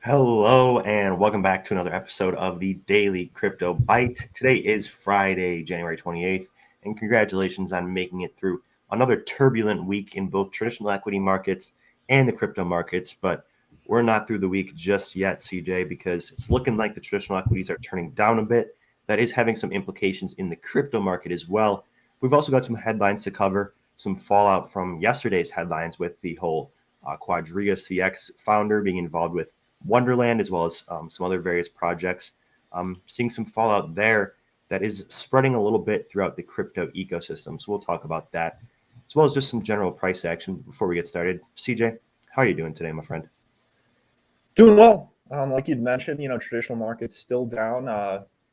Hello and welcome back to another episode of the Daily Crypto Byte. Today is Friday, January 28th, and congratulations on making it through another turbulent week in both traditional equity markets and the crypto markets. But we're not through the week just yet, CJ, because it's looking like the traditional equities are turning down a bit. That is having some implications in the crypto market as well. We've also got some headlines to cover, some fallout from yesterday's headlines with the whole Quadriga CX founder being involved with Wonderland, as well as some other various projects. Seeing some fallout there that is spreading a little bit throughout the crypto ecosystem. So we'll talk about that, as well as just some general price action before we get started. CJ, how are you doing today, my friend? Doing well. Like you'd mentioned, traditional markets still down,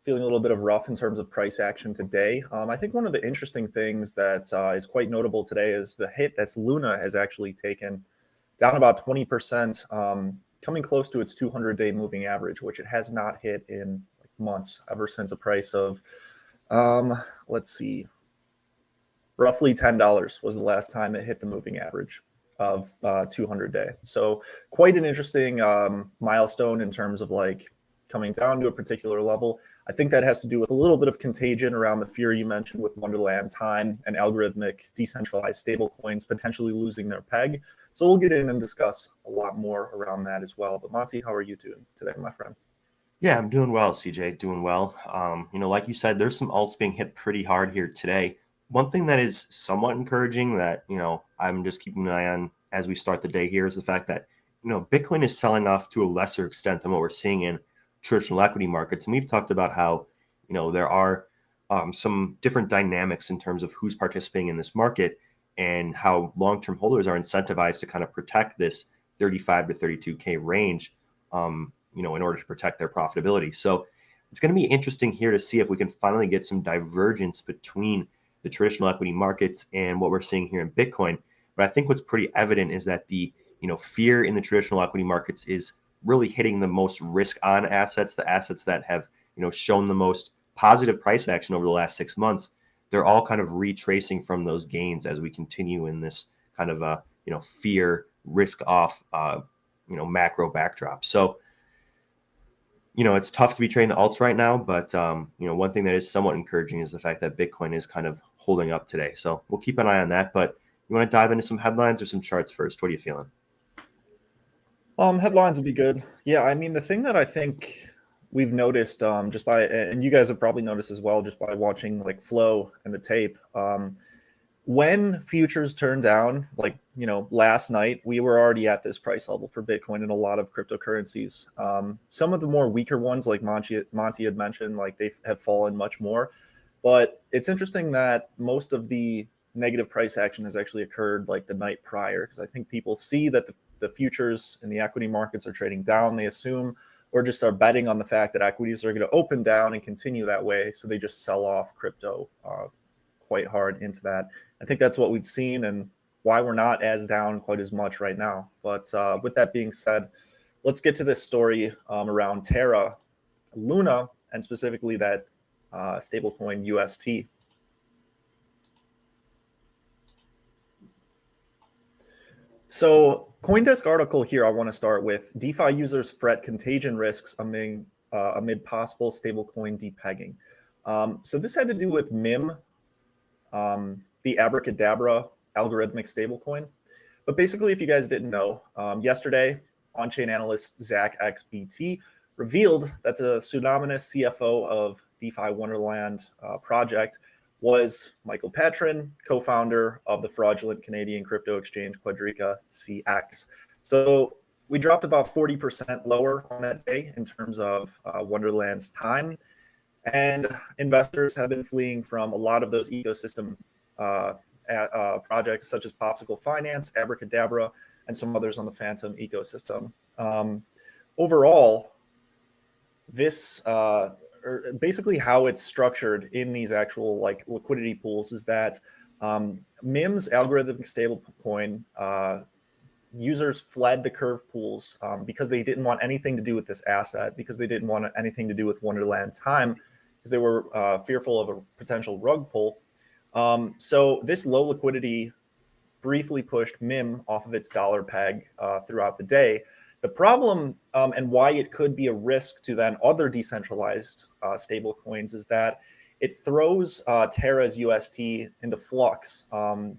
feeling a little bit of rough in terms of price action today. I think one of the interesting things that is quite notable today is the hit that Luna has actually taken, down about 20%. Coming close to its 200-day moving average, which it has not hit in months, ever since a price of, let's see, roughly $10 was the last time it hit the moving average of 200-day. So quite an interesting milestone in terms of coming down to a particular level. I think that has to do with a little bit of contagion around the fear you mentioned with Wonderland Time and algorithmic decentralized stablecoins potentially losing their peg. So we'll get in and discuss a lot more around that as well. But Monty, how are you doing today, my friend? Yeah, I'm doing well, CJ, doing well. Like you said, there's some alts being hit pretty hard here today. One thing that is somewhat encouraging that, I'm just keeping an eye on as we start the day here is the fact that, Bitcoin is selling off to a lesser extent than what we're seeing in traditional equity markets. And we've talked about how, there are some different dynamics in terms of who's participating in this market and how long-term holders are incentivized to kind of protect this 35 to 32K range, in order to protect their profitability. So it's going to be interesting here to see if we can finally get some divergence between the traditional equity markets and what we're seeing here in Bitcoin. But I think what's pretty evident is that the, fear in the traditional equity markets is really hitting the most risk on assets, the assets that have, shown the most positive price action over the last 6 months. They're all kind of retracing from those gains as we continue in this kind of fear risk off macro backdrop. So it's tough to be trading the alts right now, but one thing that is somewhat encouraging is the fact that Bitcoin is kind of holding up today. So we'll keep an eye on that. But you want to dive into some headlines or some charts first? What are you feeling? Headlines would be good. Yeah, I mean, the thing that I think we've noticed just by, and you guys have probably noticed as well, just by watching flow and the tape, when futures turn down, last night, we were already at this price level for Bitcoin and a lot of cryptocurrencies. Some of the more weaker ones, like Monty had mentioned, they have fallen much more. But it's interesting that most of the negative price action has actually occurred the night prior, because I think people see that the futures in the equity markets are trading down. They assume or just are betting on the fact that equities are going to open down and continue that way. So they just sell off crypto quite hard into that. I think that's what we've seen and why we're not as down quite as much right now. But with that being said, let's get to this story around Terra, Luna, and specifically that stablecoin UST. So CoinDesk article here, I want to start with DeFi users fret contagion risks amid possible stablecoin depegging. So this had to do with MIM, the Abracadabra algorithmic stablecoin. But basically, if you guys didn't know, yesterday, on-chain analyst Zach XBT revealed that the pseudonymous CFO of DeFi Wonderland project was Michael Patron, co-founder of the fraudulent Canadian crypto exchange Quadriga CX. So we dropped about 40% lower on that day in terms of Wonderland's time. And investors have been fleeing from a lot of those ecosystem projects such as Popsicle Finance, Abracadabra, and some others on the Phantom ecosystem. Overall, this basically how it's structured in these actual liquidity pools is that MIM's algorithmic stablecoin users fled the curve pools because they didn't want anything to do with this asset, because they didn't want anything to do with Wonderland Time, because they were fearful of a potential rug pull. So this low liquidity briefly pushed MIM off of its dollar peg throughout the day. The problem and why it could be a risk to then other decentralized stable coins is that it throws Terra's UST into flux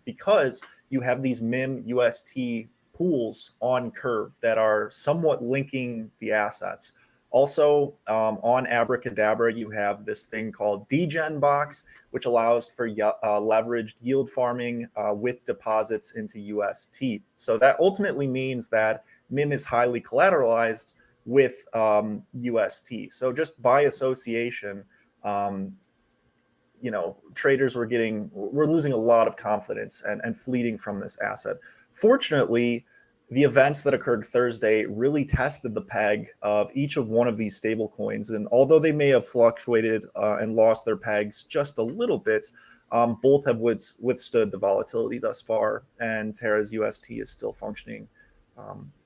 because you have these MIM UST pools on Curve that are somewhat linking the assets. Also, on Abracadabra, you have this thing called Degen Box, which allows for leveraged yield farming with deposits into UST. So that ultimately means that MIM is highly collateralized with UST. So just by association, traders we're losing a lot of confidence and fleeting from this asset. Fortunately, the events that occurred Thursday really tested the peg of each of one of these stable coins. And although they may have fluctuated and lost their pegs just a little bit, both have withstood the volatility thus far, and Terra's UST is still functioning.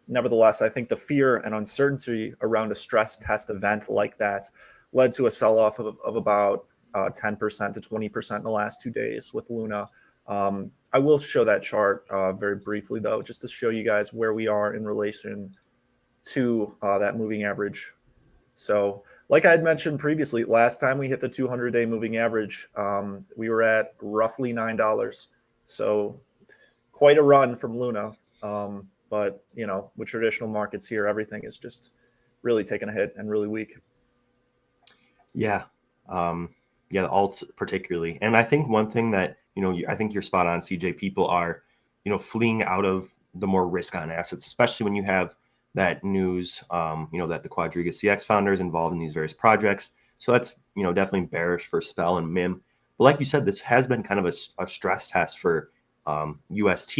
Nevertheless, I think the fear and uncertainty around a stress test event like that led to a sell-off of about 10% to 20% in the last 2 days with Luna. I will show that chart very briefly, though, just to show you guys where we are in relation to that moving average. So like I had mentioned previously, last time we hit the 200-day moving average, we were at roughly $9. So quite a run from Luna. But, with traditional markets here, everything is just really taking a hit and really weak. Yeah. The alts particularly. And I think one thing that, I think you're spot on, CJ, people are, fleeing out of the more risk on assets, especially when you have that news, that the Quadriga CX founder is involved in these various projects. So that's, definitely bearish for Spell and MIM. But like you said, this has been kind of a stress test for UST.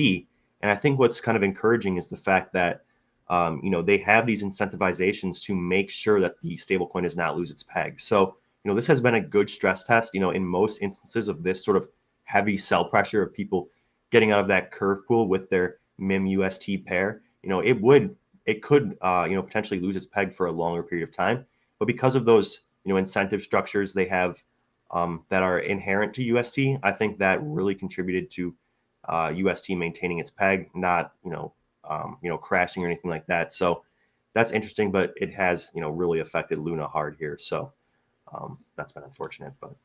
And I think what's kind of encouraging is the fact that, they have these incentivizations to make sure that the stablecoin does not lose its peg. So, this has been a good stress test, in most instances of this sort of heavy sell pressure of people getting out of that curve pool with their MIM UST pair. It could potentially lose its peg for a longer period of time. But because of those, incentive structures they have that are inherent to UST, I think that really contributed to UST maintaining its peg, not, crashing or anything like that. So that's interesting, but it has, really affected Luna hard here. So that's been unfortunate, but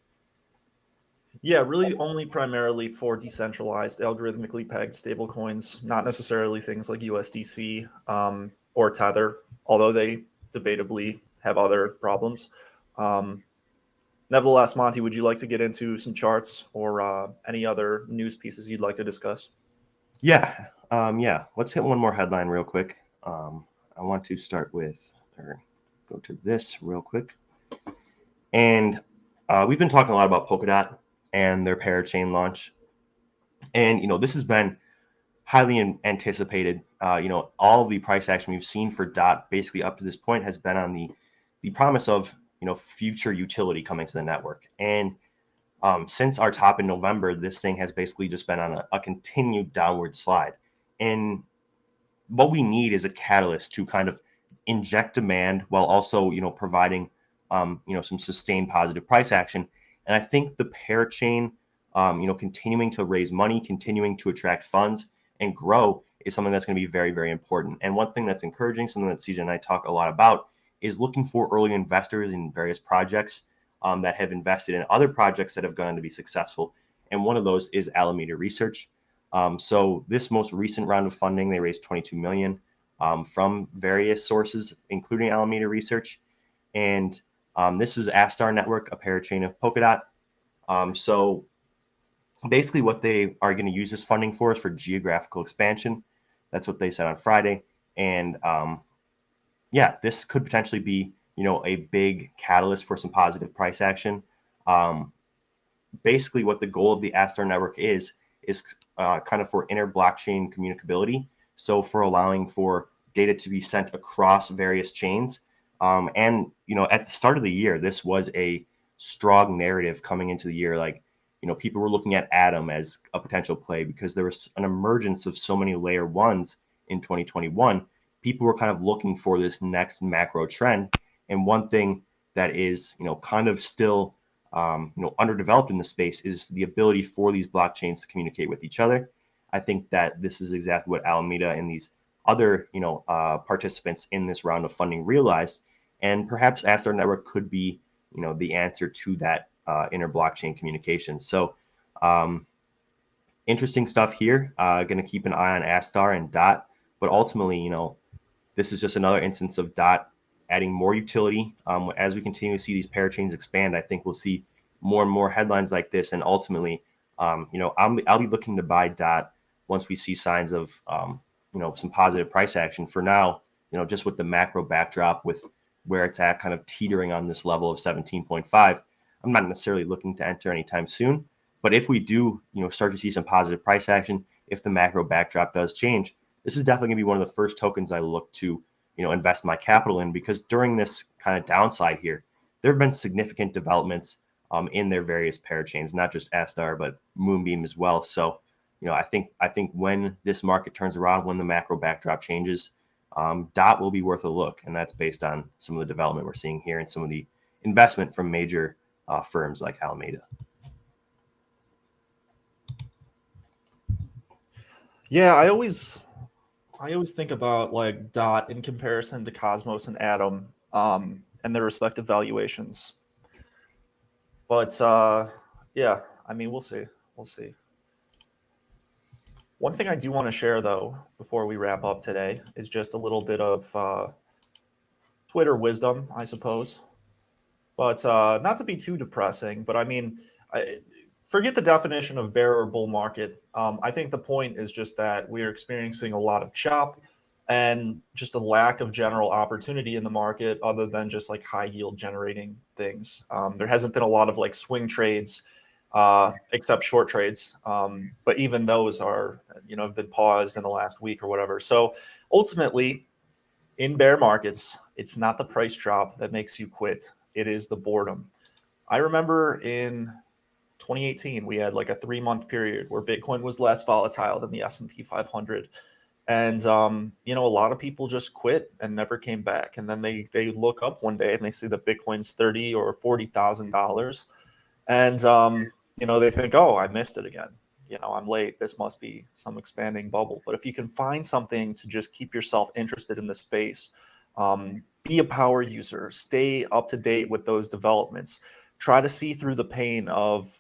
yeah, really only primarily for decentralized, algorithmically pegged stablecoins, not necessarily things like USDC or Tether, although they debatably have other problems. Nevertheless, Monty, would you like to get into some charts or any other news pieces you'd like to discuss? yeah. Let's hit one more headline real quick. I want to start with, or go to this real quick. And we've been talking a lot about Polkadot and their parachain launch. And, this has been highly anticipated. All of the price action we've seen for DOT basically up to this point has been on the promise of, future utility coming to the network. And since our top in November, this thing has basically just been on a continued downward slide. And what we need is a catalyst to kind of inject demand while also, providing, some sustained positive price action. And I think the parachain, continuing to raise money, continuing to attract funds and grow is something that's going to be very, very important. And one thing that's encouraging, something that CJ and I talk a lot about, is looking for early investors in various projects that have invested in other projects that have gone on to be successful. And one of those is Alameda Research. So this most recent round of funding, they raised 22 million from various sources, including Alameda Research. And this is Astar Network, a parachain of Polkadot. So basically what they are going to use this funding for is for geographical expansion. That's what they said on Friday. And this could potentially be, a big catalyst for some positive price action. Basically what the goal of the Astar network is kind of for inter-blockchain communicability. So for allowing for data to be sent across various chains. And, at the start of the year, this was a strong narrative coming into the year. Like, people were looking at Atom as a potential play because there was an emergence of so many layer ones in 2021. People were kind of looking for this next macro trend. And one thing that is, kind of still underdeveloped in the space is the ability for these blockchains to communicate with each other. I think that this is exactly what Alameda and these other, participants in this round of funding realized, and perhaps Astar Network could be, the answer to that inter-blockchain communication. So, interesting stuff here. Going to keep an eye on Astar and Dot, but ultimately, this is just another instance of Dot adding more utility. As we continue to see these parachains expand, I think we'll see more and more headlines like this, and ultimately, I'll be looking to buy Dot once we see signs of some positive price action. For now, just with the macro backdrop, with where it's at, kind of teetering on this level of 17.5, I'm not necessarily looking to enter anytime soon. But if we do, start to see some positive price action, if the macro backdrop does change, this is definitely going to be one of the first tokens I look to, invest my capital in, because during this kind of downside here, there have been significant developments in their various parachains, not just Astar, but Moonbeam as well. So, I think when this market turns around, when the macro backdrop changes, Dot will be worth a look, and that's based on some of the development we're seeing here and some of the investment from major firms like Alameda. Yeah, I always think about like Dot in comparison to Cosmos and Atom, and their respective valuations. But yeah, I mean, we'll see. We'll see. One thing I do want to share, though, before we wrap up today, is just a little bit of Twitter wisdom, I suppose. But not to be too depressing, but I mean, forget the definition of bear or bull market. I think the point is just that we are experiencing a lot of chop and just a lack of general opportunity in the market, other than just like high yield generating things. There hasn't been a lot of like swing trades, except short trades. But even those are, have been paused in the last week or whatever. So ultimately, in bear markets, it's not the price drop that makes you quit. It is the boredom. I remember in 2018, we had like a 3-month period where Bitcoin was less volatile than the S&P 500. And, a lot of people just quit and never came back. And then they look up one day and they see that Bitcoin's $30,000 or $40,000. And, they think, oh, I missed it again. I'm late. This must be some expanding bubble. But if you can find something to just keep yourself interested in the space, be a power user, stay up to date with those developments, try to see through the pain of,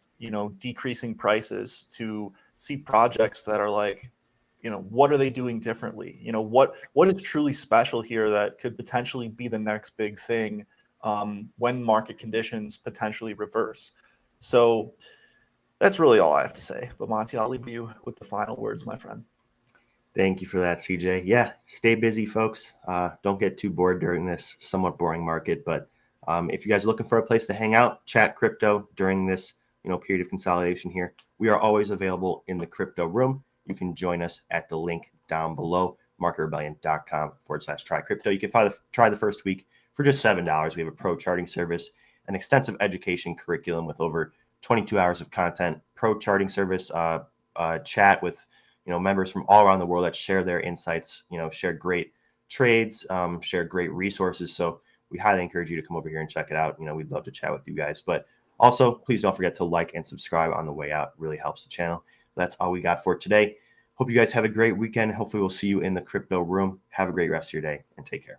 decreasing prices, to see projects that are like, what are they doing differently? What is truly special here that could potentially be the next big thing when market conditions potentially reverse. So that's really all I have to say. But Monty, I'll leave you with the final words, my friend. Thank you for that, CJ. Yeah, stay busy, folks. Don't get too bored during this somewhat boring market. But if you guys are looking for a place to hang out, chat crypto during this period of consolidation here, we are always available in the crypto room. You can join us at the link down below, marketrebellion.com/try crypto. You can try the first week for just $7. We have a pro charting service, an extensive education curriculum with over 22 hours of content, pro charting service, chat with members from all around the world that share their insights, share great trades, share great resources. So we highly encourage you to come over here and check it out. We'd love to chat with you guys. But also, please don't forget to like and subscribe on the way out. It really helps the channel. That's all we got for today. Hope you guys have a great weekend. Hopefully we'll see you in the crypto room. Have a great rest of your day and take care.